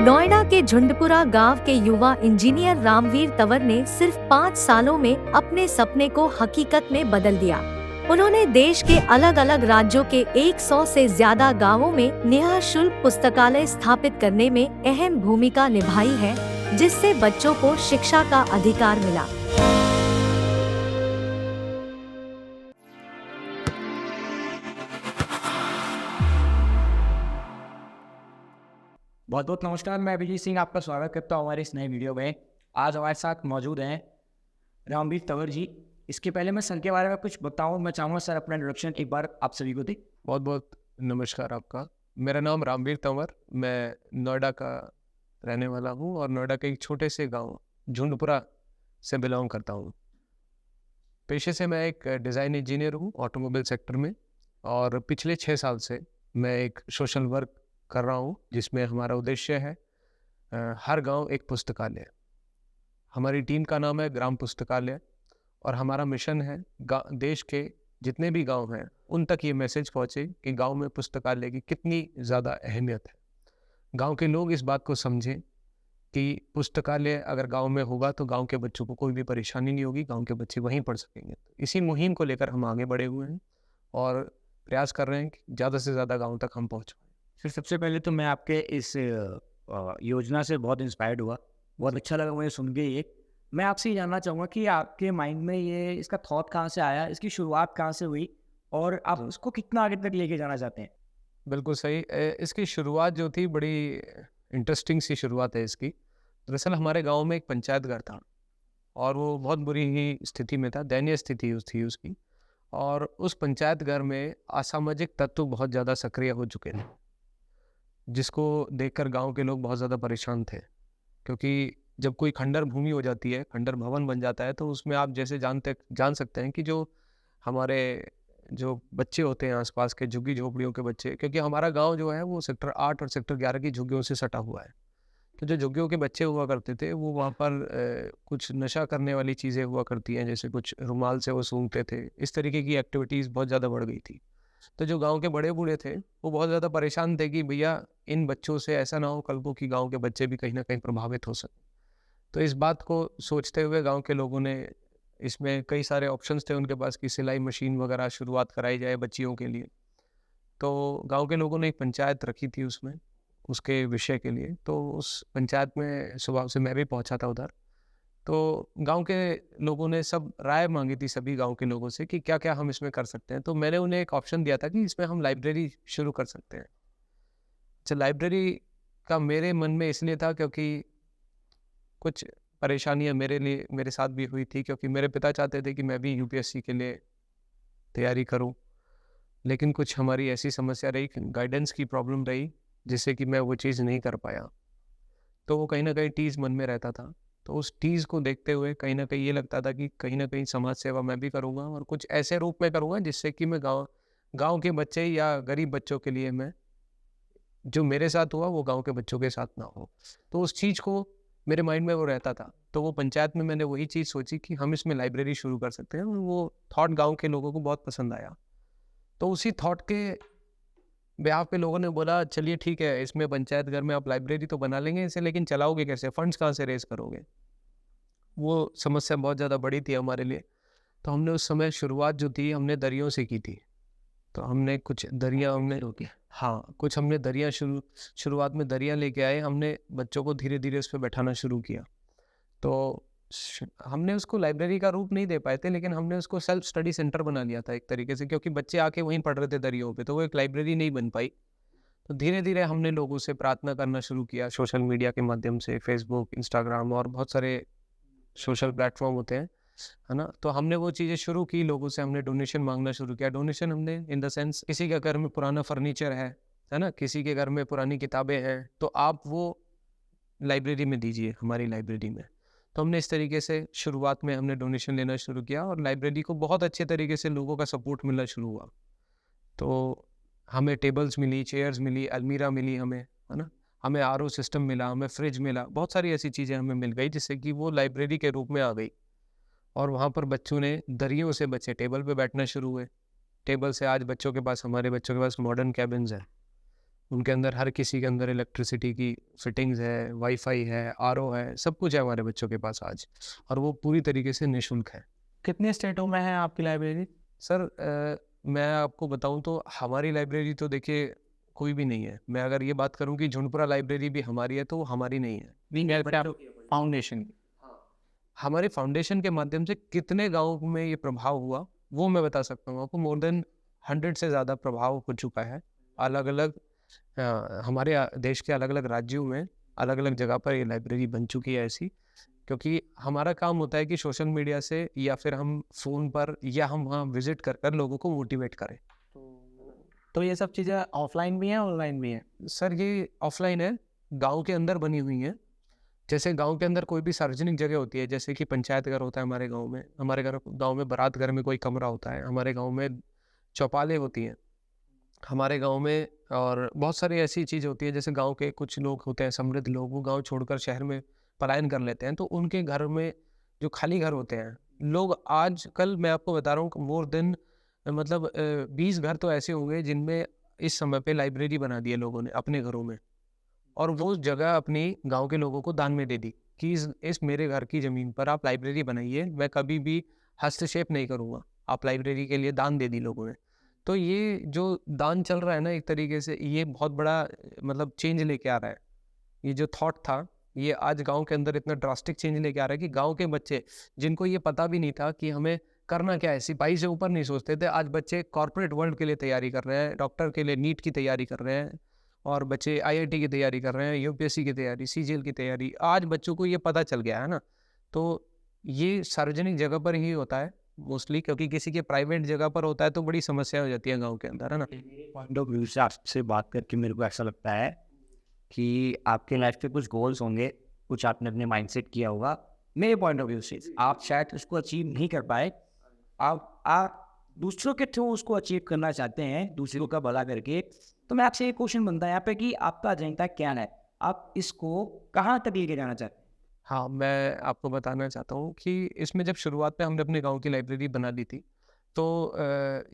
नोएडा के झुंडपुरा गांव के युवा इंजीनियर रामवीर तंवर ने सिर्फ 5 सालों में अपने सपने को हकीकत में बदल दिया। उन्होंने देश के अलग अलग राज्यों के 100 से ज्यादा गांवों में निःशुल्क पुस्तकालय स्थापित करने में अहम भूमिका निभाई है, जिससे बच्चों को शिक्षा का अधिकार मिला। बहुत बहुत नमस्कार। मैं अभिजीत सिंह आपका स्वागत करता हूँ हमारे इस नए वीडियो में। आज हमारे साथ मौजूद हैं रामवीर तंवर जी। इसके पहले मैं सर के बारे में कुछ बताऊँ, मैं चाहूँगा सर अपना इंट्रोडक्शन एक बार आप सभी को दें। बहुत बहुत नमस्कार आपका। मेरा नाम रामवीर तंवर, मैं नोएडा का रहने वाला हूँ और नोएडा के एक छोटे से गांव झुंडपुरा से बिलोंग करता हूँ। पेशे से मैं एक डिज़ाइन इंजीनियर हूँ ऑटोमोबाइल सेक्टर में, और पिछले 6 साल से मैं एक सोशल वर्क कर रहा हूँ, जिसमें हमारा उद्देश्य है हर गांव एक पुस्तकालय। हमारी टीम का नाम है ग्राम पुस्तकालय, और हमारा मिशन है देश के जितने भी गांव हैं उन तक ये मैसेज पहुँचे कि गांव में पुस्तकालय की कितनी ज़्यादा अहमियत है। गांव के लोग इस बात को समझें कि पुस्तकालय अगर गांव में होगा तो गांव के बच्चों को कोई भी परेशानी नहीं होगी, गांव के बच्चे वहीं पढ़ सकेंगे। इसी मुहिम को लेकर हम आगे बढ़े हुए हैं और प्रयास कर रहे हैं कि ज़्यादा से ज़्यादा गाँव तक हम पहुँच पाएँ। फिर सबसे पहले तो मैं आपके इस योजना से बहुत इंस्पायर्ड हुआ, बहुत अच्छा लगा मुझे सुन के। ये मैं आपसे ये जानना चाहूँगा कि आपके माइंड में ये इसका थॉट कहाँ से आया, इसकी शुरुआत कहाँ से हुई और आप उसको कितना आगे तक लेके जाना चाहते हैं? बिल्कुल सही। इसकी शुरुआत जो थी बड़ी इंटरेस्टिंग सी शुरुआत है इसकी। दरअसल हमारे गांव में एक पंचायत घर था और वो बहुत बुरी ही स्थिति में था, दयनीय स्थिति थी उसकी। और उस पंचायत घर में असामाजिक तत्व बहुत ज़्यादा सक्रिय हो चुके थे, जिसको देखकर गांव के लोग बहुत ज़्यादा परेशान थे। क्योंकि जब कोई खंडर भूमि हो जाती है, खंडर भवन बन जाता है, तो उसमें आप जैसे जान सकते हैं कि हमारे जो बच्चे होते हैं आसपास के झुग्गी झोपड़ियों के बच्चे, क्योंकि हमारा गांव जो है वो सेक्टर 8 और सेक्टर 11 की झुग्गियों से सटा हुआ है। तो जो झुग्गियों के बच्चे हुआ करते थे वो वहाँ पर कुछ नशा करने वाली चीज़ें हुआ करती हैं, जैसे कुछ रुमाल से वो सूंघते थे। इस तरीके की एक्टिविटीज़ बहुत ज़्यादा बढ़ गई थी। तो जो गांव के बड़े बूढ़े थे वो बहुत ज़्यादा परेशान थे कि भैया इन बच्चों से ऐसा ना हो कल को कि गांव के बच्चे भी कहीं ना कहीं प्रभावित हो सकें। तो इस बात को सोचते हुए गांव के लोगों ने, इसमें कई सारे ऑप्शंस थे उनके पास कि सिलाई मशीन वगैरह शुरुआत कराई जाए बच्चियों के लिए। तो गांव के लोगों ने एक पंचायत रखी थी उसमें, उसके विषय के लिए। तो उस पंचायत में सुबह से मैं भी पहुंचा था उधर। तो गांव के लोगों ने सब राय मांगी थी सभी गांव के लोगों से कि क्या क्या हम इसमें कर सकते हैं। तो मैंने उन्हें एक ऑप्शन दिया था कि इसमें हम लाइब्रेरी शुरू कर सकते हैं। अच्छा, लाइब्रेरी का मेरे मन में इसलिए था क्योंकि कुछ परेशानियां मेरे साथ भी हुई थी, क्योंकि मेरे पिता चाहते थे कि मैं भी यूपीएससी के लिए तैयारी करूं, लेकिन कुछ हमारी ऐसी समस्या रही, गाइडेंस की प्रॉब्लम रही, जिससे कि मैं वो चीज़ नहीं कर पाया। तो वो कहीं ना कहीं टीज़ मन में रहता था। तो उस टीज़ को देखते हुए कहीं ना कहीं ये लगता था कि कहीं ना कहीं समाज सेवा मैं भी करूँगा, और कुछ ऐसे रूप में करूँगा जिससे कि मैं गाँव गाँव के बच्चे या गरीब बच्चों के लिए, मैं जो मेरे साथ हुआ वो गाँव के बच्चों के साथ ना हो। तो उस चीज़ को मेरे माइंड में वो रहता था। तो वो पंचायत में मैंने वही चीज़ सोची कि हम इसमें लाइब्रेरी शुरू कर सकते हैं, और वो थॉट गाँव के लोगों को बहुत पसंद आया। तो उसी थॉट के ब्याह पे लोगों ने बोला चलिए ठीक है, इसमें पंचायत घर में आप लाइब्रेरी तो बना लेंगे इसे, लेकिन चलाओगे कैसे, फंड्स कहाँ से रेज करोगे। वो समस्या बहुत ज़्यादा बड़ी थी हमारे लिए। तो हमने उस समय शुरुआत जो थी हमने दरियों से की थी। तो हमने कुछ दरिया हाँ, कुछ हमने दरिया शुरुआत में दरिया लेके आए। हमने बच्चों को धीरे धीरे उस पर बैठाना शुरू किया। तो हमने उसको लाइब्रेरी का रूप नहीं दे पाए थे, लेकिन हमने उसको सेल्फ स्टडी सेंटर बना लिया था एक तरीके से, क्योंकि बच्चे आके वहीं पढ़ रहे थे दरियों पे, तो वो एक लाइब्रेरी नहीं बन पाई। तो धीरे धीरे हमने लोगों से प्रार्थना करना शुरू किया, सोशल मीडिया के माध्यम से, फेसबुक, इंस्टाग्राम और बहुत सारे सोशल प्लेटफॉर्म होते हैं, है ना। तो हमने वो चीज़ें शुरू की, लोगों से हमने डोनेशन मांगना शुरू किया। डोनेशन हमने इन द सेंस, किसी के घर में पुराना फर्नीचर है ना, किसी के घर में पुरानी किताबें हैं, तो आप वो लाइब्रेरी में दीजिए, हमारी लाइब्रेरी में। तो हमने इस तरीके से शुरुआत में हमने डोनेशन लेना शुरू किया, और लाइब्रेरी को बहुत अच्छे तरीके से लोगों का सपोर्ट मिलना शुरू हुआ। तो हमें टेबल्स मिली, चेयर्स मिली, अलमीरा मिली हमें, है ना। हमें आरओ सिस्टम मिला, हमें फ्रिज मिला, बहुत सारी ऐसी चीज़ें हमें मिल गई जिससे कि वो लाइब्रेरी के रूप में आ गई। और वहाँ पर बच्चों ने दरियों से बच्चे टेबल पे बैठना शुरू हुए। टेबल से आज बच्चों के पास, हमारे बच्चों के पास मॉडर्न कैबिन्स हैं, उनके अंदर हर किसी के अंदर इलेक्ट्रिसिटी की फिटिंग्स है, वाईफाई है, आरओ है, सब कुछ है हमारे बच्चों के पास आज, और वो पूरी तरीके से निःशुल्क है। कितने स्टेटों में है आपकी लाइब्रेरी? सर मैं आपको बताऊं तो हमारी लाइब्रेरी तो देखिए कोई भी नहीं है। मैं अगर ये बात करूं कि झुंडपुरा लाइब्रेरी भी हमारी है तो वो हमारी नहीं है। फाउंडेशन। हमारे फाउंडेशन के माध्यम से कितने गाँव में ये प्रभाव हुआ वो मैं बता सकता हूँ आपको। मोर देन 100 से ज़्यादा प्रभाव हो चुका है। अलग अलग हमारे देश के अलग अलग राज्यों में अलग अलग जगह पर ये लाइब्रेरी बन चुकी है ऐसी, क्योंकि हमारा काम होता है कि सोशल मीडिया से या फिर हम फ़ोन पर या हम वहाँ विजिट कर कर लोगों को मोटिवेट करें। तो ये सब चीज़ें ऑफलाइन भी हैं, ऑनलाइन भी हैं? सर ये ऑफलाइन है, गांव के अंदर बनी हुई हैं। जैसे गांव के अंदर कोई भी सार्वजनिक जगह होती है, जैसे कि पंचायत घर होता है हमारे गांव में, हमारे गांव में बारात घर में कोई कमरा होता है, हमारे गांव में चौपालें होती हैं हमारे गांव में, और बहुत सारी ऐसी चीज़ होती है। जैसे गांव के कुछ लोग होते हैं समृद्ध लोग, वो गांव छोड़कर शहर में पलायन कर लेते हैं, तो उनके घर में जो खाली घर होते हैं, लोग आजकल मैं आपको बता रहा हूँ मोर देन मतलब 20 घर तो ऐसे होंगे जिनमें इस समय पे लाइब्रेरी बना दी है लोगों ने अपने घरों में, और वो जगह अपनी गांव के लोगों को दान में दे दी कि इस मेरे घर की ज़मीन पर आप लाइब्रेरी बनाइए, मैं कभी भी हस्तक्षेप नहीं करूँगा, आप लाइब्रेरी के लिए दान दे दी लोगों ने। तो ये जो दान चल रहा है ना, एक तरीके से ये बहुत बड़ा मतलब चेंज लेके आ रहा है। ये जो थॉट था ये आज गांव के अंदर इतना ड्रास्टिक चेंज लेके आ रहा है कि गांव के बच्चे जिनको ये पता भी नहीं था कि हमें करना क्या है, सिपाही से ऊपर नहीं सोचते थे, आज बच्चे कॉर्पोरेट वर्ल्ड के लिए तैयारी कर रहे हैं, डॉक्टर के लिए नीट की तैयारी कर रहे हैं, और बच्चे आईआईटी की तैयारी कर रहे हैं, यूपीएससी की तैयारी, सीजीएल की तैयारी। आज बच्चों को ये पता चल गया है ना। तो ये सार्वजनिक जगह पर ही होता है मोस्टली, क्योंकि किसी के प्राइवेट जगह पर होता है तो बड़ी समस्या हो जाती है गाँव के अंदर, है ना। पॉइंट ऑफ व्यू से आपसे बात करके मेरे को ऐसा लगता है कि आपके लाइफ के कुछ गोल्स होंगे, कुछ आपने अपने माइंडसेट किया होगा। मेरे पॉइंट ऑफ व्यू से आप शायद उसको अचीव नहीं कर पाए, आप दूसरों के थ्रू उसको अचीव करना चाहते हैं, दूसरों का भला करके। तो मैं आपसे एक क्वेश्चन बनता है यहाँ पे कि आपका एजेंडा क्या है, आप इसको कहाँ तक लेके जाना चाहते हैं? हाँ, मैं आपको बताना चाहता हूँ कि इसमें जब शुरुआत में हमने अपने गांव की लाइब्रेरी बना ली थी, तो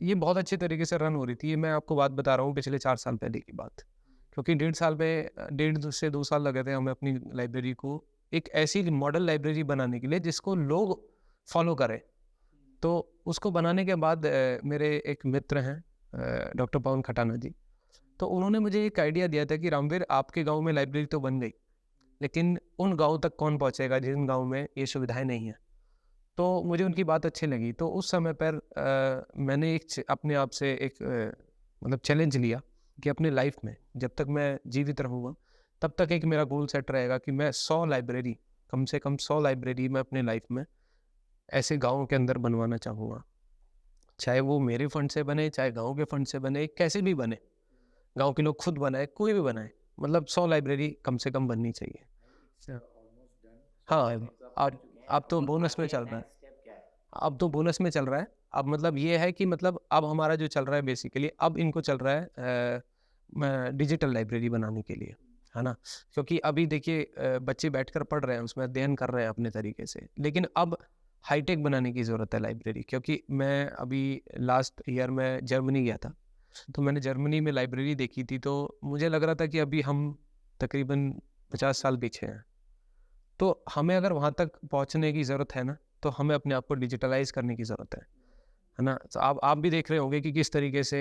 ये बहुत अच्छे तरीके से रन हो रही थी। ये मैं आपको बात बता रहा हूँ पिछले 4 साल पहले की बात, क्योंकि 1.5 से 2 साल लगे थे हमें अपनी लाइब्रेरी को एक ऐसी मॉडल लाइब्रेरी बनाने के लिए जिसको लोग फॉलो करें। तो उसको बनाने के बाद मेरे एक मित्र हैं डॉक्टर पवन खटाना जी, तो उन्होंने मुझे एक आइडिया दिया था कि रामवीर, आपके गांव में लाइब्रेरी तो बन गई, लेकिन उन गांव तक कौन पहुंचेगा जिन गांव में ये सुविधाएं नहीं हैं। तो मुझे उनकी बात अच्छी लगी। तो उस समय पर मैंने अपने आप से एक मतलब चैलेंज लिया कि अपने लाइफ में जब तक मैं जीवित रहूँगा तब तक एक मेरा गोल सेट रहेगा कि मैं 100 लाइब्रेरी, कम से कम 100 लाइब्रेरी मैं अपने लाइफ में ऐसे गाँव के अंदर बनवाना चाहूँगा। चाहे वो मेरे फंड से बने, चाहे गाँव के फंड से बने, कैसे भी बने, गाँव के लोग खुद बनाए, कोई भी बनाए, मतलब 100 लाइब्रेरी कम से कम बननी चाहिए। हाँ, अब तो बोनस में चल रहा है। अब तो बोनस में चल रहा है। अब मतलब ये है कि मतलब अब हमारा जो चल रहा है बेसिकली, अब इनको चल रहा है डिजिटल लाइब्रेरी बनाने के लिए, है ना। क्योंकि अभी देखिए बच्चे बैठकर पढ़ रहे हैं, उसमें अध्ययन कर रहे हैं अपने तरीके से, लेकिन अब हाईटेक बनाने की ज़रूरत है लाइब्रेरी। क्योंकि मैं अभी लास्ट ईयर में जर्मनी गया था, तो मैंने जर्मनी में लाइब्रेरी देखी थी, तो मुझे लग रहा था कि अभी हम तकरीबन 50 साल पीछे हैं। तो हमें अगर वहाँ तक पहुँचने की ज़रूरत है ना, तो हमें अपने आप को डिजिटलाइज करने की ज़रूरत है ना। तो आप भी देख रहे होंगे कि किस तरीके से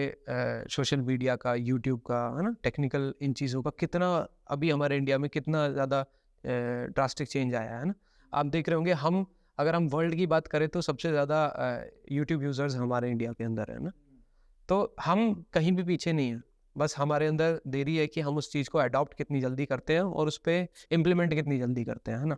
सोशल मीडिया का, यूट्यूब का, है ना, टेक्निकल इन चीज़ों का कितना अभी हमारे इंडिया में कितना ज़्यादा ड्रास्टिक चेंज आया है ना। आप देख रहे होंगे, अगर हम वर्ल्ड की बात करें तो सबसे ज़्यादा यूट्यूब यूज़र्स हमारे इंडिया के अंदर है ना। तो हम कहीं भी पीछे नहीं हैं, बस हमारे अंदर देरी है कि हम उस चीज़ को अडॉप्ट कितनी जल्दी करते हैं और उस पर इम्प्लीमेंट कितनी जल्दी करते हैं, है ना।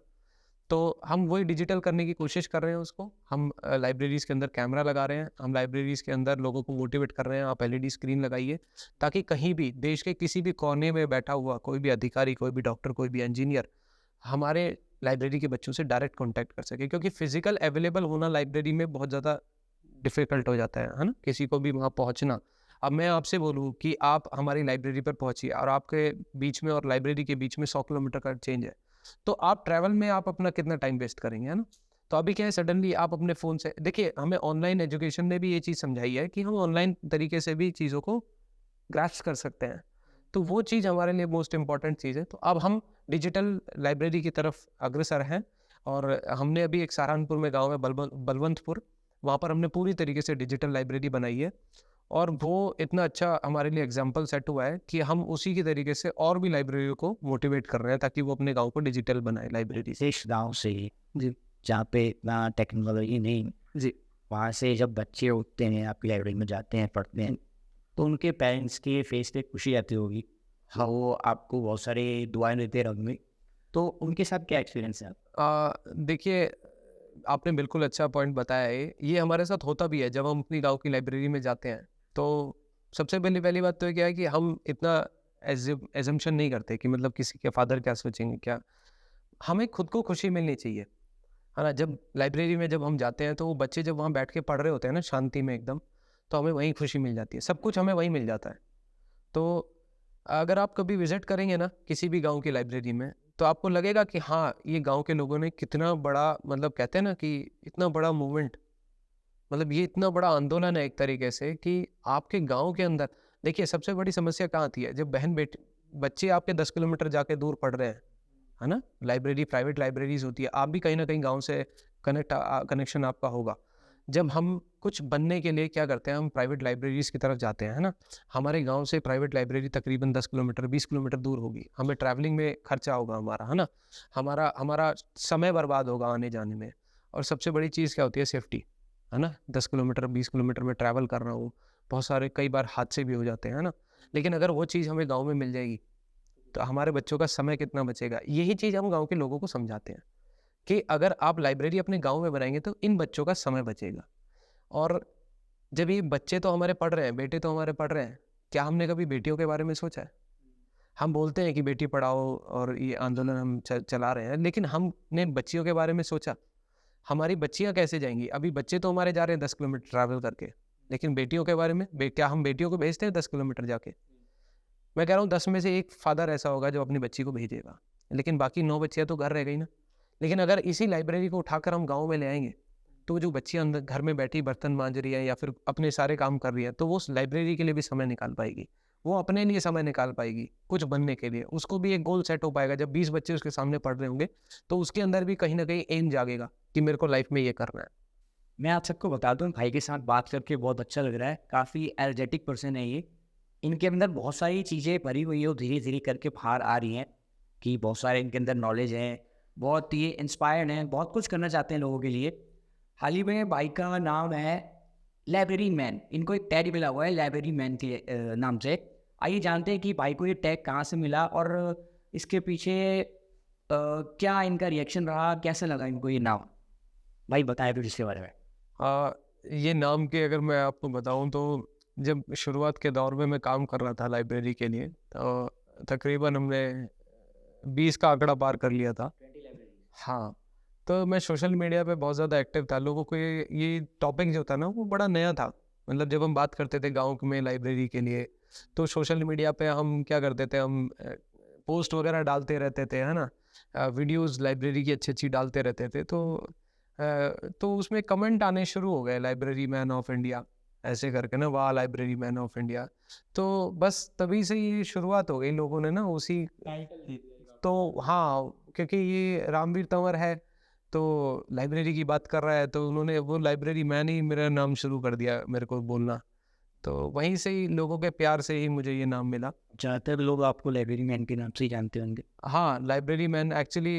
तो हम वही डिजिटल करने की कोशिश कर रहे हैं उसको। हम लाइब्रेरीज़ के अंदर कैमरा लगा रहे हैं, हम लाइब्रेरीज़ के अंदर लोगों को मोटिवेट कर रहे हैं, आप एलईडी स्क्रीन लगाइए, ताकि कहीं भी देश के किसी भी कोने में बैठा हुआ कोई भी अधिकारी, कोई भी डॉक्टर, कोई भी इंजीनियर हमारे लाइब्रेरी के बच्चों से डायरेक्ट कॉन्टैक्ट कर सके। क्योंकि फिजिकल अवेलेबल होना लाइब्रेरी में बहुत ज़्यादा डिफ़िकल्ट हो जाता है ना, किसी को भी वहाँ पहुँचना। अब मैं आपसे बोलूँ कि आप हमारी लाइब्रेरी पर पहुँचिए और आपके बीच में और लाइब्रेरी के बीच में 100 किलोमीटर का चेंज है, तो आप ट्रैवल में आप अपना कितना टाइम वेस्ट करेंगे, है ना। तो अभी क्या है, सडनली आप अपने फ़ोन से देखिए, हमें ऑनलाइन एजुकेशन ने भी ये चीज़ समझाई है कि हम ऑनलाइन तरीके से भी चीज़ों को ग्रैस्प कर सकते हैं। तो वो चीज़ हमारे लिए मोस्ट इम्पॉर्टेंट चीज़ है। तो अब हम डिजिटल लाइब्रेरी की तरफ अग्रसर हैं और हमने अभी एक सहारनपुर में गाँव में बलवंतपुर, वहाँ पर हमने पूरी तरीके से डिजिटल लाइब्रेरी बनाई है और वो इतना अच्छा हमारे लिए एग्जाम्पल सेट हुआ है कि हम उसी की तरीके से और भी लाइब्रेरियों को मोटिवेट कर रहे हैं ताकि वो अपने गाँव को डिजिटल बनाए लाइब्रेरी से। विशेष गाँव से जी जहाँ पे इतना टेक्नोलॉजी नहीं, जी वहाँ से जब बच्चे उठते हैं आपकी लाइब्रेरी में जाते हैं पढ़ते हैं, तो उनके पेरेंट्स के फेस पे खुशी आती होगी। हाँ, वो आपको बहुत सारे दुआएं देते रहेंगे, तो उनके साथ क्या एक्सपीरियंस है देखिए, आपने बिल्कुल अच्छा पॉइंट बताया है। ये हमारे साथ होता भी है जब हम अपनी गांव की लाइब्रेरी में जाते हैं। तो सबसे पहली बात तो ये क्या है कि हम इतना एजम्पशन नहीं करते कि मतलब किसी के फादर क्या सोचेंगे क्या। हमें खुद को खुशी मिलनी चाहिए, है ना। जब लाइब्रेरी में जब हम जाते हैं तो वो बच्चे जब वहाँ बैठ के पढ़ रहे होते हैं ना शांति में एकदम, तो हमें वहीं खुशी मिल जाती है, सब कुछ हमें वहीं मिल जाता है। तो अगर आप कभी विजिट करेंगे ना किसी भी गांव की लाइब्रेरी में, तो आपको लगेगा कि हाँ, ये गांव के लोगों ने कितना बड़ा, मतलब कहते हैं ना कि इतना बड़ा मूवमेंट, मतलब ये इतना बड़ा आंदोलन है एक तरीके से कि आपके गांव के अंदर। देखिए, सबसे बड़ी समस्या कहाँ आती है, जब बहन बेटे बच्चे आपके 10 किलोमीटर जाके दूर पढ़ रहे हैं, है ना। लाइब्रेरी, प्राइवेट लाइब्रेरीज होती है, आप भी कहीं ना कहीं गांव से कनेक्शन आपका होगा। जब हम कुछ बनने के लिए क्या करते हैं, हम प्राइवेट लाइब्रेरीज की तरफ जाते हैं, है ना। हमारे गांव से प्राइवेट लाइब्रेरी तकरीबन 10 किलोमीटर 20 किलोमीटर दूर होगी, हमें ट्रैवलिंग में खर्चा होगा हमारा, है ना। हमारा समय बर्बाद होगा आने जाने में। और सबसे बड़ी चीज़ क्या होती है, सेफ्टी, है ना। 10 किलोमीटर 20 किलोमीटर में ट्रैवल कर रहा हूँ, बहुत सारे कई बार हादसे भी हो जाते हैं, है ना। लेकिन अगर वो चीज़ हमें गाँव में मिल जाएगी तो हमारे बच्चों का समय कितना बचेगा। यही चीज़ हम गाँव के लोगों को समझाते हैं कि अगर आप लाइब्रेरी अपने गाँव में बनाएंगे तो इन बच्चों का समय बचेगा। और जब ये बच्चे तो हमारे पढ़ रहे हैं, बेटे तो हमारे पढ़ रहे हैं, क्या हमने कभी बेटियों के बारे में सोचा है? हम बोलते हैं कि बेटी पढ़ाओ और ये आंदोलन हम चला रहे हैं, लेकिन हमने बच्चियों के बारे में सोचा? हमारी बच्चियां कैसे जाएंगी? अभी बच्चे तो हमारे जा रहे हैं 10 किलोमीटर ट्रैवल करके, लेकिन बेटियों के बारे में क्या हम बेटियों को भेजते हैं 10 किलोमीटर जाके? मैं कह रहा हूँ 10 में से एक फादर ऐसा होगा जो अपनी बच्ची को भेजेगा, लेकिन बाकी 9 बच्चियाँ तो घर रह गई ना। लेकिन अगर इसी लाइब्रेरी को उठाकर हम गाँव में ले आएंगे, तो जो बच्चियाँ अंदर घर में बैठी बर्तन मांज रही है या फिर अपने सारे काम कर रही है, तो वो उस लाइब्रेरी के लिए भी समय निकाल पाएगी, वो अपने लिए समय निकाल पाएगी कुछ बनने के लिए। उसको भी एक गोल सेट हो पाएगा। जब 20 बच्चे उसके सामने पढ़ रहे होंगे तो उसके अंदर भी कहीं ना कहीं एम जागेगा कि मेरे को लाइफ में ये करना है। मैं आप सबको बता दूं, भाई के साथ बात करके बहुत अच्छा लग रहा है। काफ़ी एनर्जेटिक पर्सन है ये, इनके अंदर बहुत सारी चीज़ें भरी हुई है, वो धीरे धीरे करके बाहर आ रही हैं कि बहुत सारे इनके अंदर नॉलेज है, बहुत ये इंस्पायर्ड हैं, बहुत कुछ करना चाहते हैं लोगों के लिए। हाल ही में भाई का नाम है लाइब्रेरी मैन, इनको एक टैग मिला हुआ है लाइब्रेरी मैन के नाम से। आइए जानते हैं कि भाई को ये टैग कहाँ से मिला और इसके पीछे क्या इनका रिएक्शन रहा, कैसा लगा इनको ये नाम। भाई बताएं फिर इसके बारे में। ये नाम के अगर मैं आपको बताऊं तो जब शुरुआत के दौर में मैं काम कर रहा था लाइब्रेरी के लिए, तो तकरीबन हमने 20 का आंकड़ा पार कर लिया था। हाँ, तो मैं सोशल मीडिया पे बहुत ज़्यादा एक्टिव था। लोगों को ये टॉपिक जो था ना वो बड़ा नया था। मतलब जब हम बात करते थे गांव में लाइब्रेरी के लिए, तो सोशल मीडिया पे हम क्या करते थे, हम पोस्ट वगैरह डालते रहते थे, है ना। वीडियोस लाइब्रेरी की अच्छी अच्छी डालते रहते थे। तो उसमें कमेंट आने शुरू हो गए, लाइब्रेरी मैन ऑफ इंडिया ऐसे करके ना, वाह लाइब्रेरी मैन ऑफ इंडिया। तो बस तभी से ये शुरुआत हो गई, लोगों ने ना उसी तो हाँ, क्योंकि ये रामवीर तंवर है तो लाइब्रेरी की बात कर रहा है, तो उन्होंने वो लाइब्रेरी मैन ही मेरा नाम शुरू कर दिया मेरे को बोलना। तो वहीं से ही लोगों के प्यार से ही मुझे ये नाम मिला। ज़्यादातर लोग आपको लाइब्रेरी मैन के नाम से ही जानते होंगे। हाँ, लाइब्रेरी मैन एक्चुअली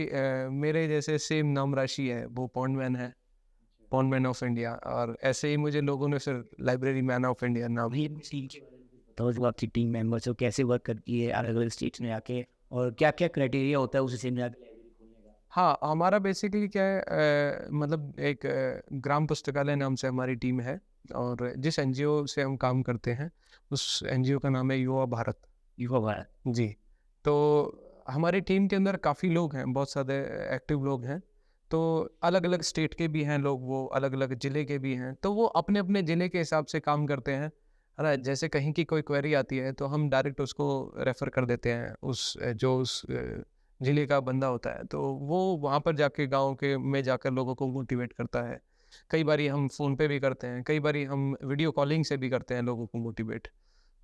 मेरे जैसे सेम नाम राशि है, वो पॉन्ड मैन है, पॉन्ड मैन ऑफ इंडिया। और ऐसे ही मुझे लोगों ने फिर लाइब्रेरी मैन ऑफ इंडिया नाम। तो जो आपकी टीम मेंबर्स हो कैसे वर्क करती है अलग अलग स्टेट्स में आके, और क्या क्या क्राइटेरिया होता है उस स्टेट में आके लाइब्रेरी खोलने का? हाँ, हमारा बेसिकली क्या है, मतलब एक ग्राम पुस्तकालय नाम से हमारी टीम है, और जिस एनजीओ से हम काम करते हैं उस एनजीओ का नाम है युवा भारत। युवा भारत जी। तो हमारी टीम के अंदर काफ़ी लोग हैं, बहुत सारे एक्टिव लोग हैं। तो अलग अलग स्टेट के भी हैं लोग, वो अलग अलग ज़िले के भी हैं, तो वो अपने अपने ज़िले के हिसाब से काम करते हैं, है ना। जैसे कहीं की कोई क्वेरी आती है तो हम डायरेक्ट उसको रेफ़र कर देते हैं उस ज़िले का बंदा होता है, तो वो वहाँ पर जाके गाँव के में जाकर लोगों को मोटिवेट करता है। कई बारी हम फ़ोन पे भी करते हैं, कई बारी हम वीडियो कॉलिंग से भी करते हैं लोगों को मोटिवेट।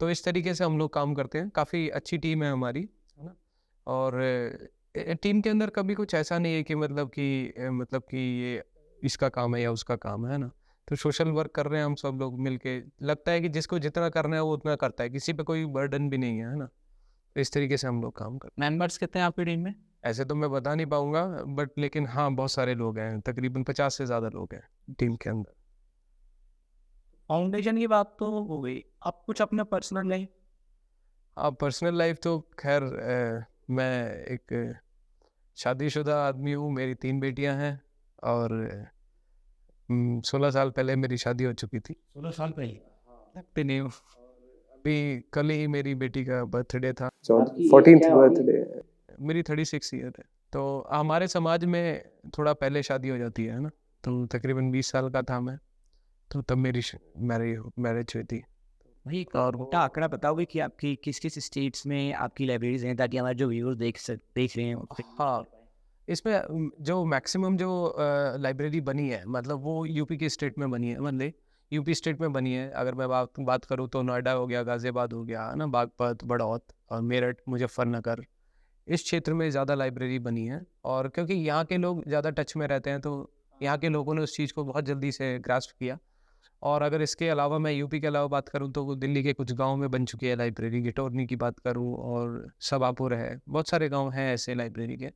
तो इस तरीके से हम लोग काम करते हैं, काफ़ी अच्छी टीम है हमारी, है ना। और टीम के अंदर कभी कुछ ऐसा नहीं है कि मतलब कि ये इसका काम है या उसका काम है ना। तो सोशल वर्क कर रहे हैं हम सब लोग मिलके, लगता है कि जिसको जितना करना है वो उतना करता है, किसी पे कोई बर्डन भी नहीं है ना। तो इस तरीके से हम लोग काम करते मेंबर्स कितने हैं आपकी टीम में? हैं। ऐसे तो मैं बता नहीं पाऊंगा, बट लेकिन हाँ बहुत सारे लोग हैं, तकरीबन 50 से ज़्यादा लोग हैं टीम के अंदर। फाउंडेशन की बात तो हो गई, अब कुछ अपना पर्सनल लाइफ। अब पर्सनल लाइफ तो खैर मैं एक शादीशुदा आदमी हूँ, मेरी 3 बेटियां हैं और 16 साल पहले मेरी शादी हो चुकी थी। 16 साल पहले लगते नहीं हो। अभी कल ही मेरी बेटी का बर्थडे था, आपकी 14th क्या होगी? बर्थडे। मेरी 36 ईयर है। तो हमारे समाज में थोड़ा पहले शादी हो जाती है ना, तो तकरीबन 20 साल का था मैं, तो तब मेरी मैरिज हुई थी। भाई एक और मोटा आंकड़ा बताओगे कि आपकी किस किस स्टेट्स में आपकी लाइब्रेरीज हैं, ताकि हमारे जो व्यूअर्स देख रहे हैं उससे हाँ, इसमें जो मैक्सिमम जो लाइब्रेरी बनी है, मतलब वो यूपी के स्टेट में बनी है, मतलब यूपी स्टेट में बनी है। अगर मैं बात करूँ तो नोएडा हो गया, गाज़ियाबाद हो गया, है ना, बागपत, बड़ौत और मेरठ, मुजफ्फरनगर, इस क्षेत्र में ज़्यादा लाइब्रेरी बनी है। और क्योंकि यहाँ के लोग ज़्यादा टच में रहते हैं, तो यहाँ के लोगों ने उस चीज़ को बहुत जल्दी से ग्रास्प किया। और अगर इसके अलावा मैं यूपी के अलावा बात करूँ तो वो दिल्ली के कुछ गाँव में बन चुकी है लाइब्रेरी, गिटौरनी की बात करूँ और सबापुर है, बहुत सारे गाँव हैं ऐसे लाइब्रेरी के।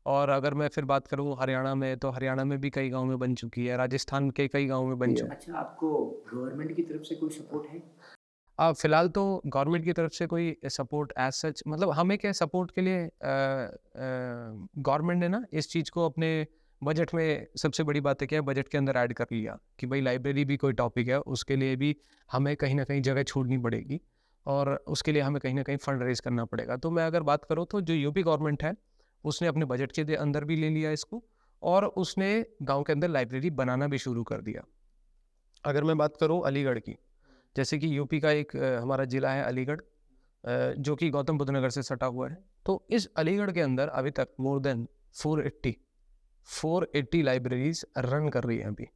और अगर मैं फिर बात करूँ हरियाणा में, तो हरियाणा में भी कई गाँव में बन चुकी है, राजस्थान के कई गाँव में बन चुकी है। अच्छा, आपको गवर्नमेंट की तरफ से कोई सपोर्ट है? फिलहाल तो गवर्नमेंट की तरफ से कोई सपोर्ट एज सच, मतलब हमें क्या सपोर्ट के लिए गवर्नमेंट ने ना इस चीज़ को अपने बजट में, सबसे बड़ी बात है क्या है, बजट के अंदर ऐड कर लिया कि भाई लाइब्रेरी भी कोई टॉपिक है, उसके लिए भी हमें कहीं ना कहीं जगह छोड़नी पड़ेगी और उसके लिए हमें कहीं ना कहीं फंड रेज करना पड़ेगा। तो मैं अगर बात करूँ तो जो यूपी गवर्नमेंट है उसने अपने बजट के अंदर भी ले लिया इसको, और उसने गाँव के अंदर लाइब्रेरी बनाना भी शुरू कर दिया। अगर मैं बात करूँ अलीगढ़ की, जैसे कि यूपी का एक हमारा ज़िला है अलीगढ़, जो कि गौतम बुद्ध नगर से सटा हुआ है। तो इस अलीगढ़ के अंदर अभी तक मोर देन 480 लाइब्रेरीज रन कर रही हैं अभी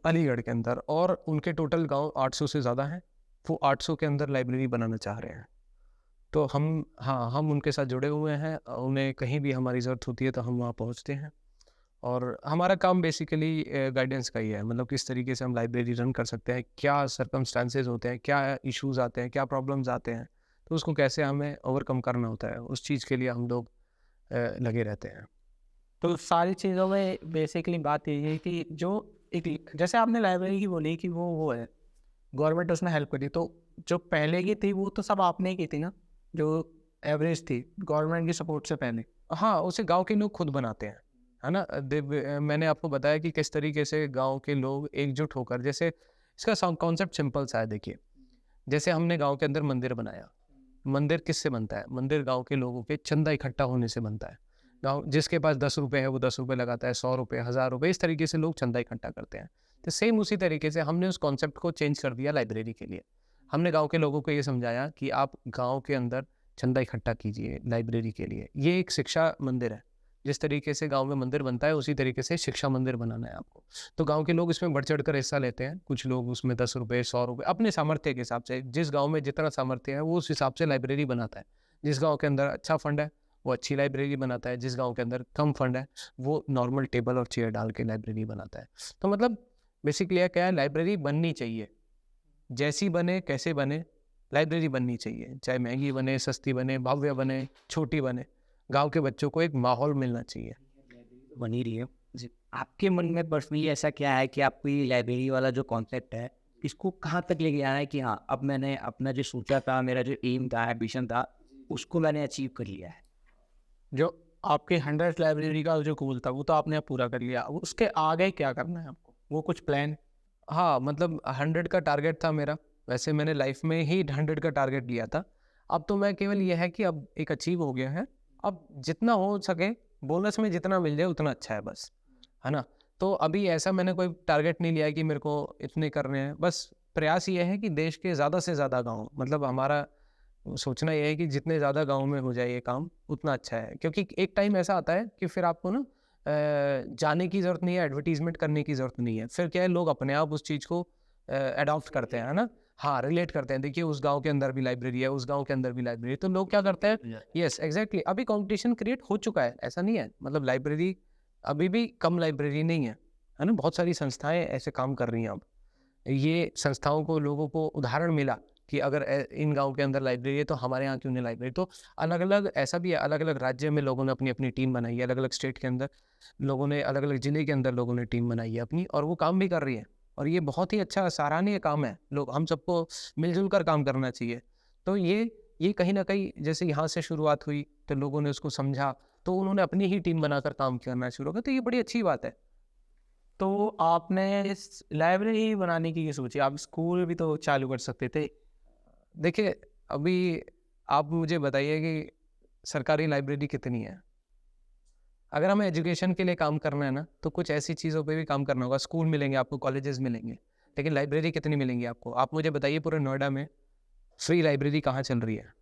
अलीगढ़ के अंदर, और उनके टोटल गांव 800 से ज़्यादा हैं। वो 800 के अंदर लाइब्रेरी बनाना चाह रहे हैं। तो हम उनके साथ जुड़े हुए हैं, उन्हें कहीं भी हमारी ज़रूरत होती है तो हम वहाँ पहुँचते हैं। और हमारा काम बेसिकली गाइडेंस का ही है, मतलब किस तरीके से हम लाइब्रेरी रन कर सकते हैं, क्या सर्कमस्टांसेस होते हैं, क्या इश्यूज आते हैं, क्या प्रॉब्लम्स आते हैं, तो उसको कैसे हमें ओवरकम करना होता है, उस चीज़ के लिए हम लोग लगे रहते हैं। तो सारी चीज़ों में बेसिकली बात यही है कि जो एक, जैसे आपने लाइब्रेरी की बोली कि वो है गवर्नमेंट उसने हेल्प करी, तो जो पहले की थी वो तो सब आपने ही की थी ना, जो एवरेज थी गवर्नमेंट की सपोर्ट से पहले। हाँ, उसे गांव के लोग खुद बनाते हैं, है ना। मैंने आपको बताया कि किस तरीके से गांव के लोग एकजुट होकर, जैसे इसका कॉन्सेप्ट सिंपल सा है। देखिए, जैसे हमने गांव के अंदर मंदिर बनाया, मंदिर किससे बनता है? मंदिर गांव के लोगों के चंदा इकट्ठा होने से बनता है। गांव जिसके पास 10 रुपये है वो 10 रुपये लगाता है, 100 रुपये, 1000 रुपये, इस तरीके से लोग चंदा इकट्ठा करते हैं। तो सेम उसी तरीके से हमने उस कॉन्सेप्ट को चेंज कर दिया लाइब्रेरी के लिए। हमने गाँव के लोगों को ये समझाया कि आप गाँव के अंदर चंदा इकट्ठा कीजिए लाइब्रेरी के लिए। ये एक शिक्षा मंदिर है। जिस तरीके से गांव में मंदिर बनता है उसी तरीके से शिक्षा मंदिर बनाना है आपको। तो गांव के लोग इसमें बढ़ चढ़ कर हिस्सा लेते हैं। कुछ लोग उसमें 10 रुपये, 100 रुपये अपने सामर्थ्य के हिसाब से, जिस गांव में जितना सामर्थ्य है वो उस हिसाब से लाइब्रेरी बनाता है। जिस गांव के अंदर अच्छा फंड है वो अच्छी लाइब्रेरी बनाता है, जिस गांव के अंदर कम फंड है वो नॉर्मल टेबल और चेयर डाल के लाइब्रेरी बनाता है। तो मतलब बेसिकली क्या है, लाइब्रेरी बननी चाहिए, जैसी बने कैसे बने, लाइब्रेरी बननी चाहिए, चाहे महंगी बने, सस्ती बने, भव्य बने, छोटी बने, गांव के बच्चों को एक माहौल मिलना चाहिए। बनी रही है जी। आपके मन में पर्सनली ऐसा क्या है कि आपको ये लाइब्रेरी वाला जो कॉन्सेप्ट है इसको कहाँ तक लेके आना है कि हाँ अब मैंने अपना जो सोचा था, मेरा जो एम था, एम्बिशन था, उसको मैंने अचीव कर लिया है? जो आपके 100 लाइब्रेरी का जो गोल था वो तो आपने अब पूरा कर लिया, अब उसके आगे क्या करना है आपको, वो कुछ प्लान? हाँ, मतलब 100 का टारगेट था मेरा। वैसे मैंने लाइफ में ही 100 का टारगेट लिया था। अब तो मैं केवल ये है कि अब एक अचीव हो गया है, अब जितना हो सके बोनस में जितना मिल जाए उतना अच्छा है बस, है ना। तो अभी ऐसा मैंने कोई टारगेट नहीं लिया है कि मेरे को इतने करने हैं। बस प्रयास ये है कि देश के ज़्यादा से ज़्यादा गाँव, मतलब हमारा सोचना ये है कि जितने ज़्यादा गाँव में हो जाए ये काम उतना अच्छा है। क्योंकि एक टाइम ऐसा आता है कि फिर आपको ना जाने की ज़रूरत नहीं है, एडवर्टीज़मेंट करने की ज़रूरत नहीं है। फिर क्या है, लोग अपने आप उस चीज़ को अडॉप्ट करते हैं, है ना। हाँ रिलेट करते हैं, देखिए उस गांव के अंदर भी लाइब्रेरी है, उस गांव के अंदर भी लाइब्रेरी है, तो लोग क्या करते हैं, यस एग्जैक्टली, अभी कंपटीशन क्रिएट हो चुका है, ऐसा नहीं है, मतलब लाइब्रेरी अभी भी कम लाइब्रेरी नहीं है ना, बहुत सारी संस्थाएं ऐसे काम कर रही हैं अब। ये संस्थाओं को, लोगों को उदाहरण मिला कि अगर इन गांव के अंदर लाइब्रेरी है तो हमारे यहाँ क्यों नहीं लाइब्रेरी। तो अलग अलग ऐसा भी है, अलग अलग राज्य में लोगों ने अपनी अपनी टीम बनाई है, अलग अलग स्टेट के अंदर लोगों ने, अलग अलग जिले के अंदर लोगों ने टीम बनाई है अपनी, और वो काम भी कर रही है, और ये बहुत ही अच्छा सराहनीय काम है। लोग, हम सबको मिलजुल कर काम करना चाहिए। तो ये कहीं ना कहीं जैसे यहाँ से शुरुआत हुई तो लोगों ने उसको समझा, तो उन्होंने अपनी ही टीम बनाकर काम करना शुरू किया, तो ये बड़ी अच्छी बात है। तो आपने इस लाइब्रेरी बनाने की क्या सोची? आप स्कूल भी तो चालू कर सकते थे। देखिए अभी आप मुझे बताइए कि सरकारी लाइब्रेरी कितनी है। अगर हमें एजुकेशन के लिए काम करना है ना, तो कुछ ऐसी चीज़ों पे भी काम करना होगा। स्कूल मिलेंगे आपको, कॉलेजेस मिलेंगे, लेकिन लाइब्रेरी कितनी मिलेंगी आपको? आप मुझे बताइए पूरे नोएडा में फ्री लाइब्रेरी कहाँ चल रही है?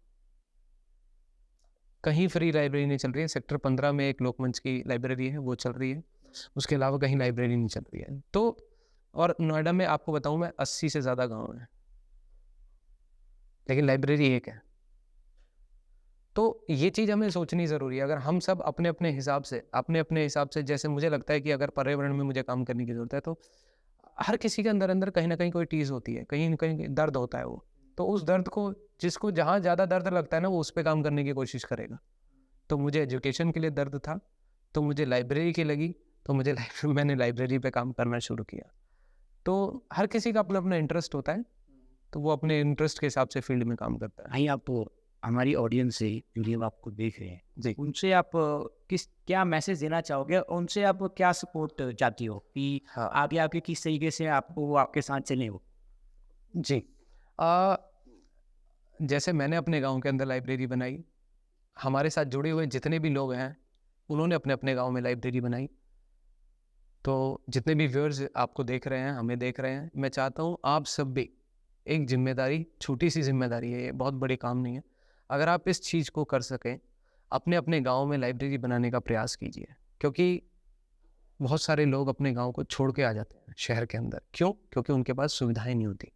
कहीं फ्री लाइब्रेरी नहीं चल रही है। सेक्टर 15 में एक लोकमंच की लाइब्रेरी है, वो चल रही है, उसके अलावा कहीं लाइब्रेरी नहीं चल रही है। तो और नोएडा में आपको बताऊँ मैं 80 से ज़्यादा गाँव हैं, लेकिन लाइब्रेरी एक है। तो ये चीज़ हमें सोचनी ज़रूरी है। अगर हम सब अपने अपने हिसाब से, जैसे मुझे लगता है कि अगर पर्यावरण में मुझे काम करने की ज़रूरत है, तो हर किसी के अंदर अंदर कहीं ना कहीं कोई टीज़ होती है, कहीं ना कहीं दर्द होता है वो, तो उस दर्द को, जिसको जहाँ ज़्यादा दर्द लगता है ना, वो उस पर काम करने की कोशिश करेगा। तो मुझे एजुकेशन के लिए दर्द था, तो मुझे लाइब्रेरी की लगी, तो मैंने लाइब्रेरी पे काम करना शुरू किया। तो हर किसी का अपना अपना इंटरेस्ट होता है, तो वो अपने इंटरेस्ट के हिसाब से फील्ड में काम करता है। भाई आप हमारी ऑडियंस से, जो लोग आपको देख रहे हैं जी, उनसे आप क्या मैसेज देना चाहोगे, उनसे आप क्या सपोर्ट चाहती हो कि हाँ, आगे आपके किस तरीके से आपको आपके साथ चले वो? जी। जैसे मैंने अपने गांव के अंदर लाइब्रेरी बनाई, हमारे साथ जुड़े हुए जितने भी लोग हैं उन्होंने अपने अपने गांव में लाइब्रेरी बनाई। तो जितने भी व्यूअर्स आपको देख रहे हैं, हमें देख रहे हैं, मैं चाहता हूँ आप सब भी एक जिम्मेदारी, छोटी सी जिम्मेदारी है, ये बहुत बड़े काम नहीं है, अगर आप इस चीज़ को कर सकें, अपने अपने गांव में लाइब्रेरी बनाने का प्रयास कीजिए। क्योंकि बहुत सारे लोग अपने गांव को छोड़ के आ जाते हैं शहर के अंदर। क्यों? क्योंकि उनके पास सुविधाएं नहीं होती।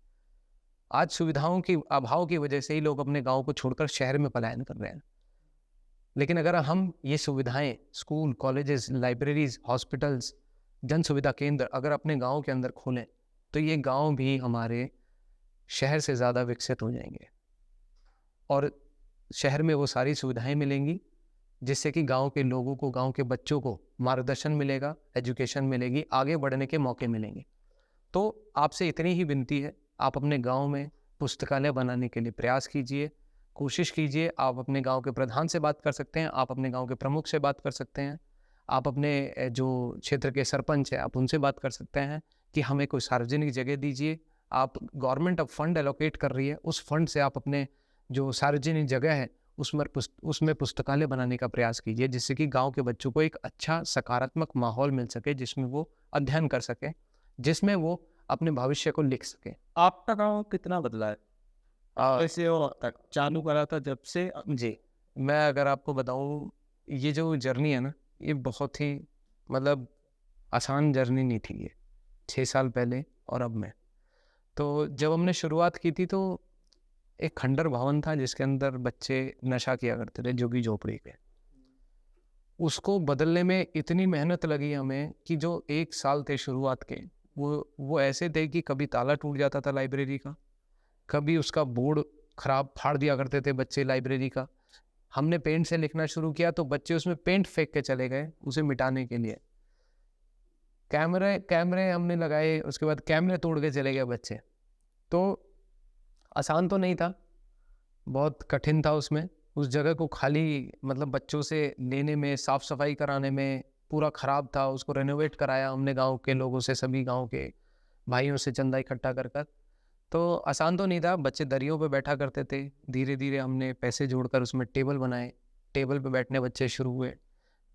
आज सुविधाओं की अभाव की वजह से ही लोग अपने गांव को छोड़कर शहर में पलायन कर रहे हैं। लेकिन अगर हम ये सुविधाएं, स्कूल, कॉलेजेस, लाइब्रेरीज, हॉस्पिटल्स, जन सुविधा केंद्र अगर अपने गांव के अंदर खोलें, तो ये गांव भी हमारे शहर से ज़्यादा विकसित हो जाएंगे, और शहर में वो सारी सुविधाएं मिलेंगी जिससे कि गांव के लोगों को, गांव के बच्चों को मार्गदर्शन मिलेगा, एजुकेशन मिलेगी, आगे बढ़ने के मौके मिलेंगे। तो आपसे इतनी ही विनती है, आप अपने गांव में पुस्तकालय बनाने के लिए प्रयास कीजिए, कोशिश कीजिए। आप अपने गांव के प्रधान से बात कर सकते हैं, आप अपने गांव के प्रमुख से बात कर सकते हैं, आप अपने जो क्षेत्र के सरपंच हैं आप उनसे बात कर सकते हैं कि हमें कोई सार्वजनिक जगह दीजिए। आप, गवर्नमेंट अब फंड एलोकेट कर रही है, उस फंड से आप अपने जो सार्वजनिक जगह है उसमें पुस्तकालय बनाने का प्रयास कीजिए, जिससे कि गांव के बच्चों को एक अच्छा सकारात्मक माहौल मिल सके, जिसमें वो अध्ययन कर सके, जिसमें वो अपने भविष्य को लिख सके। आपका गाँव कितना बदला है वैसे वो तक चालू करा था जब से? जी, मैं अगर आपको बताऊं, ये जो जर्नी है ना, ये बहुत ही मतलब आसान जर्नी नहीं थी ये, 6 साल पहले और अब में। तो जब हमने शुरुआत की थी तो एक खंडर भवन था जिसके अंदर बच्चे नशा किया करते थे, झुग्गी झोपड़ी पे। उसको बदलने में इतनी मेहनत लगी हमें कि जो 1 साल थे शुरुआत के, वो ऐसे थे कि कभी ताला टूट जाता था लाइब्रेरी का, कभी उसका बोर्ड खराब, फाड़ दिया करते थे बच्चे लाइब्रेरी का। हमने पेंट से लिखना शुरू किया तो बच्चे उसमें पेंट फेंक के चले गए उसे मिटाने के लिए। कैमरे हमने लगाए, उसके बाद कैमरे तोड़ के चले गए बच्चे। तो आसान तो नहीं था, बहुत कठिन था उसमें, उस जगह को खाली मतलब बच्चों से लेने में, साफ़ सफाई कराने में, पूरा ख़राब था। उसको रेनोवेट कराया हमने गांव के लोगों से, सभी गांव के भाइयों से चंदा इकट्ठा कर कर। तो आसान तो नहीं था, बच्चे दरियों पे बैठा करते थे। धीरे धीरे हमने पैसे जोड़कर उसमें टेबल बनाए, टेबल पे बैठने बच्चे शुरू हुए।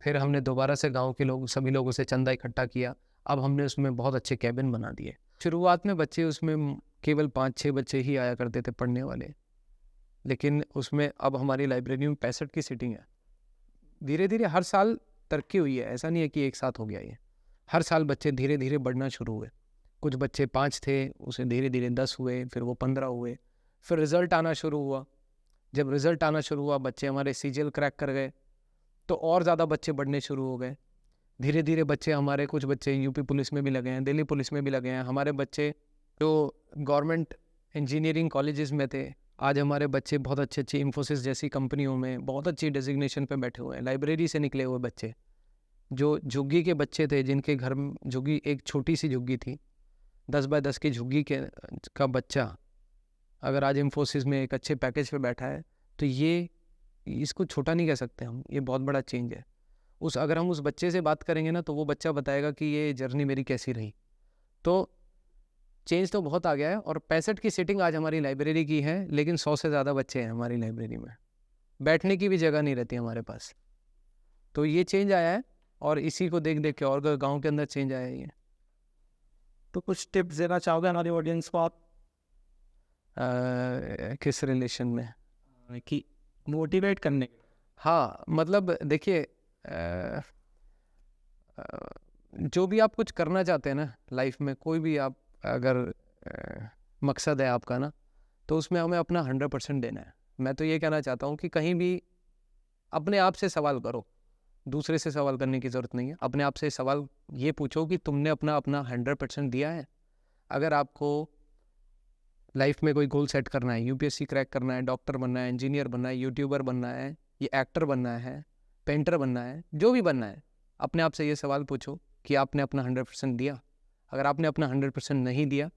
फिर हमने दोबारा से गांव के लोग, सभी लोगों से चंदा इकट्ठा किया। अब हमने उसमें बहुत अच्छे कैबिन बना दिए। शुरुआत में बच्चे उसमें केवल 5-6 बच्चे ही आया करते थे पढ़ने वाले, लेकिन उसमें अब हमारी लाइब्रेरी में 65 की सीटिंग है। धीरे धीरे हर साल तरक्की हुई है, ऐसा नहीं है कि एक साथ हो गया ये। हर साल बच्चे धीरे धीरे बढ़ना शुरू हुए। कुछ बच्चे 5 थे, उसे धीरे धीरे 10 हुए, फिर वो 15 हुए, फिर रिज़ल्ट आना शुरू हुआ। जब रिज़ल्ट आना शुरू हुआ, बच्चे हमारे सीजीएल क्रैक कर गए, तो और ज़्यादा बच्चे बढ़ने शुरू हो गए। धीरे धीरे बच्चे हमारे, कुछ बच्चे यूपी पुलिस में भी लगे हैं, दिल्ली पुलिस में भी लगे हैं। हमारे बच्चे जो गवर्नमेंट इंजीनियरिंग कॉलेजेस में थे, आज हमारे बच्चे बहुत अच्छी अच्छी इंफोसिस जैसी कंपनियों में बहुत अच्छी डेजिग्नेशन पे बैठे हुए हैं। लाइब्रेरी से निकले हुए बच्चे, जो झुग्गी के बच्चे थे, जिनके घर में झुग्गी, एक छोटी सी झुग्गी थी, 10 बाय 10 की झुग्गी का बच्चा अगर आज इंफोसिस में एक अच्छे पैकेज पे बैठा है, तो ये इसको छोटा नहीं कह सकते हम, ये बहुत बड़ा चेंज है। अगर हम उस बच्चे से बात करेंगे ना, तो वो बच्चा बताएगा कि ये जर्नी मेरी कैसी रही। तो चेंज तो बहुत आ गया है। और 65 की सीटिंग आज हमारी लाइब्रेरी की है, लेकिन 100 से ज़्यादा बच्चे हैं हमारी लाइब्रेरी में, बैठने की भी जगह नहीं रहती हमारे पास। तो ये चेंज आया है, और इसी को देख देख के और गाँव के अंदर चेंज आया है ये। तो कुछ टिप्स देना चाहोगे हमारी ऑडियंस को आप? किस रिलेशन में? कि मोटिवेट करने के? हाँ, मतलब देखिए, जो भी आप कुछ करना चाहते हैं ना लाइफ में, कोई भी आप अगर मकसद है आपका ना, तो उसमें हमें अपना 100% देना है। मैं तो ये कहना चाहता हूँ कि कहीं भी अपने आप से सवाल करो, दूसरे से सवाल करने की ज़रूरत नहीं है। अपने आप से सवाल ये पूछो कि तुमने अपना 100% दिया है। अगर आपको लाइफ में कोई गोल सेट करना है, यूपीएससी क्रैक करना है, डॉक्टर बनना है, इंजीनियर बनना है, यूट्यूबर बनना है, ये एक्टर बनना है, पेंटर बनना है, जो भी बनना है, अपने आप से ये सवाल पूछो कि आपने अपना 100% दिया। अगर आपने अपना 100% नहीं दिया,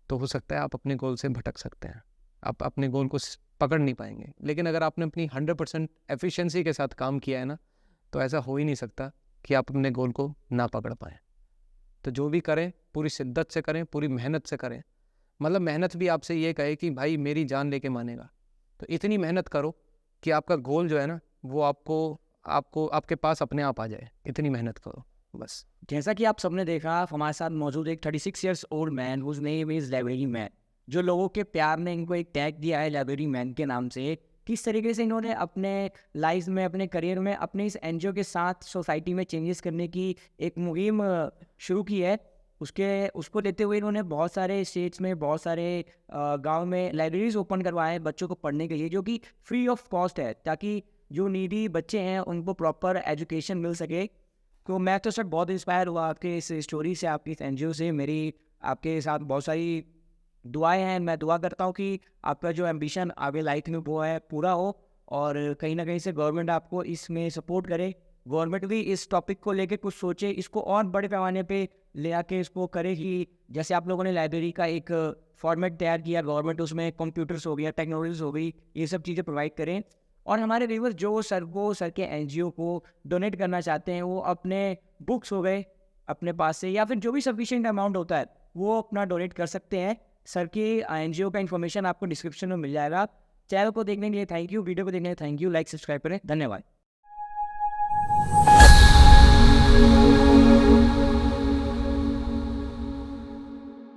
तो हो सकता है आप अपने गोल से भटक सकते हैं, आप अपने गोल को पकड़ नहीं पाएंगे। लेकिन अगर आपने अपनी 100% एफिशिएंसी के साथ काम किया है ना, तो ऐसा हो ही नहीं सकता कि आप अपने गोल को ना पकड़ पाएँ। तो जो भी करें, पूरी शिद्दत से करें, पूरी मेहनत से करें। मतलब मेहनत भी आपसे ये कहे कि भाई मेरी जान लेके मानेगा, तो इतनी मेहनत करो कि आपका गोल जो है ना, वो आपको आपके पास अपने आप आ जाए। इतनी मेहनत करो बस। जैसा कि आप सबने देखा, हमारे साथ मौजूद एक 36 years old man whose name is library man, जो लोगों के प्यार ने इनको एक टैग दिया है लाइब्रेरी मैन के नाम से। किस तरीके से इन्होंने अपने लाइफ में, अपने करियर में, अपने इस एनजीओ के साथ सोसाइटी में चेंजेस करने की एक मुहिम शुरू की है, उसको लेते हुए इन्होंने बहुत सारे स्टेट्स में, बहुत सारे गांव में लाइब्रेरीज ओपन करवाए हैं बच्चों को पढ़ने के लिए, जो कि फ्री ऑफ कॉस्ट है, ताकि जो नीडी बच्चे हैं उनको प्रॉपर एजुकेशन मिल सके। तो मैं तो सर बहुत इंस्पायर हुआ आपके इस स्टोरी से, आपकी इस एनजीओ से। मेरी आपके साथ बहुत सारी दुआएं हैं। मैं दुआ करता हूँ कि आपका जो एम्बिशन आगे लाइफ में वो है पूरा हो, और कहीं ना कहीं से गवर्नमेंट आपको इसमें सपोर्ट करे। गवर्नमेंट भी इस टॉपिक को लेके कुछ सोचे, इसको और बड़े पैमाने पे ले आके इसको करे, कि जैसे आप लोगों ने लाइब्रेरी का एक फॉर्मेट तैयार किया, गवर्नमेंट उसमें कंप्यूटर्स हो गया, टेक्नोलॉजीज हो गई, ये सब चीज़ें प्रोवाइड करें। और हमारे व्यूअर्स जो सर के एनजीओ को डोनेट करना चाहते हैं, वो अपने बुक्स हो गए अपने पास से, या फिर जो भी सफिशिएंट अमाउंट होता है, वो अपना डोनेट कर सकते हैं। सर के एनजीओ का इन्फॉर्मेशन आपको डिस्क्रिप्शन में मिल जाएगा। चैनल को देखने के लिए थैंक यू, वीडियो को देखने के लिए थैंक यू। लाइक सब्सक्राइब करें, धन्यवाद।